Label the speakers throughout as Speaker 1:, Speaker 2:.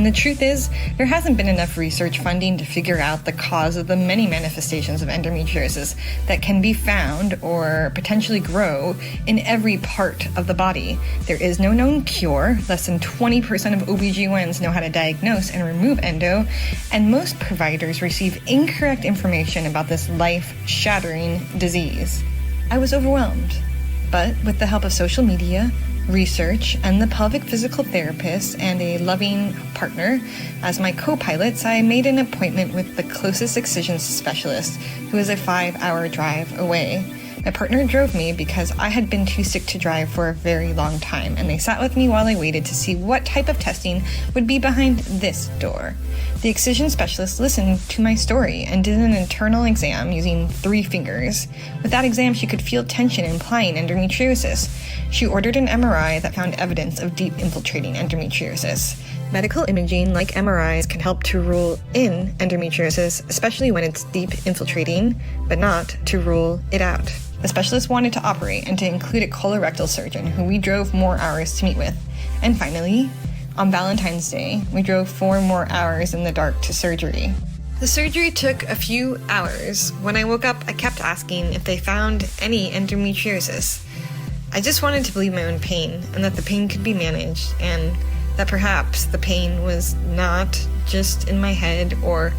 Speaker 1: And the truth is, there hasn't been enough research funding to figure out the cause of the many manifestations of endometriosis that can be found or potentially grow in every part of the body. There is no known cure. Less than 20% of OBGYNs know how to diagnose and remove endo, and most providers receive incorrect information about this life-shattering disease. I was overwhelmed, but with the help of social media, research, and the pelvic physical therapist and a loving partner as my co-pilots, I made an appointment with the closest excision specialist, who is a 5-hour drive away. My partner drove me because I had been too sick to drive for a very long time, and they sat with me while I waited to see what type of testing would be behind this door. The excision specialist listened to my story and did an internal exam using 3 fingers. With that exam, she could feel tension implying endometriosis. She ordered an MRI that found evidence of deep infiltrating endometriosis. Medical imaging, like MRIs, can help to rule in endometriosis, especially when it's deep infiltrating, but not to rule it out. The specialist wanted to operate and to include a colorectal surgeon, who we drove more hours to meet with. And finally, on Valentine's Day, we drove 4 more hours in the dark to surgery. The surgery took a few hours. When I woke up, I kept asking if they found any endometriosis. I just wanted to believe my own pain, and that the pain could be managed, and that perhaps the pain was not just in my head or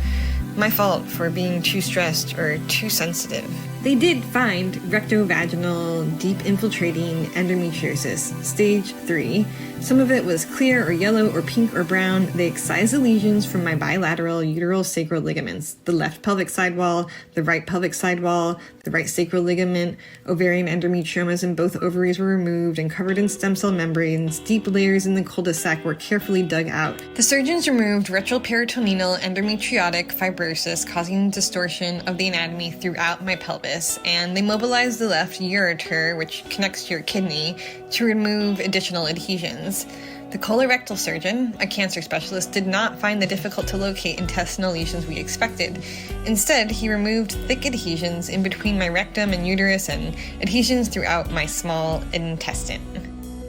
Speaker 1: my fault for being too stressed or too sensitive. They did find rectovaginal deep infiltrating endometriosis, stage 3. Some of it was clear or yellow or pink or brown. They excised the lesions from my bilateral uteral sacral ligaments, the left pelvic sidewall, the right pelvic sidewall, the right sacral ligament. Ovarian endometriomas in both ovaries were removed and covered in stem cell membranes. Deep layers in the cul-de-sac were carefully dug out. The surgeons removed retroperitoneal endometriotic fibrosis, causing distortion of the anatomy throughout my pelvis, and they mobilized the left ureter, which connects to your kidney, to remove additional adhesions. The colorectal surgeon, a cancer specialist, did not find the difficult-to-locate intestinal lesions we expected. Instead, he removed thick adhesions in between my rectum and uterus and adhesions throughout my small intestine.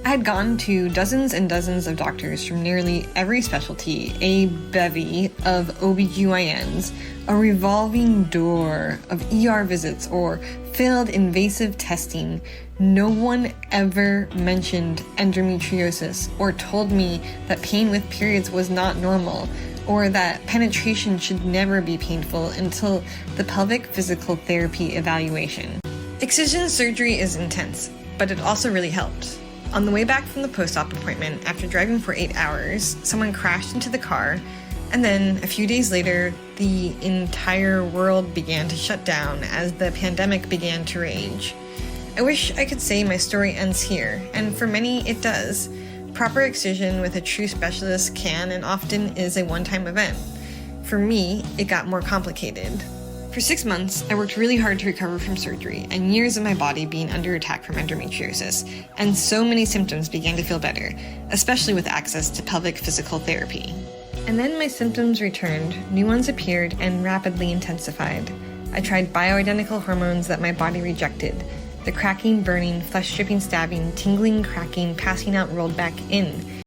Speaker 1: I had gone to dozens and dozens of doctors from nearly every specialty, a bevy of OBGYNs, a revolving door of ER visits or failed invasive testing. No one ever mentioned endometriosis or told me that pain with periods was not normal, or that penetration should never be painful until the pelvic physical therapy evaluation. Excision surgery is intense, but it also really helped. On the way back from the post-op appointment, after driving for 8 hours, someone crashed into the car, and then a few days later, the entire world began to shut down as the pandemic began to rage. I wish I could say my story ends here, and for many it does. Proper excision with a true specialist can and often is a one-time event. For me, it got more complicated. For 6 months, I worked really hard to recover from surgery and years of my body being under attack from endometriosis, and so many symptoms began to feel better, especially with access to pelvic physical therapy. And then my symptoms returned, new ones appeared, and rapidly intensified. I tried bioidentical hormones that my body rejected. The cracking, burning, flesh-stripping, stabbing, tingling, cracking, passing out rolled back in.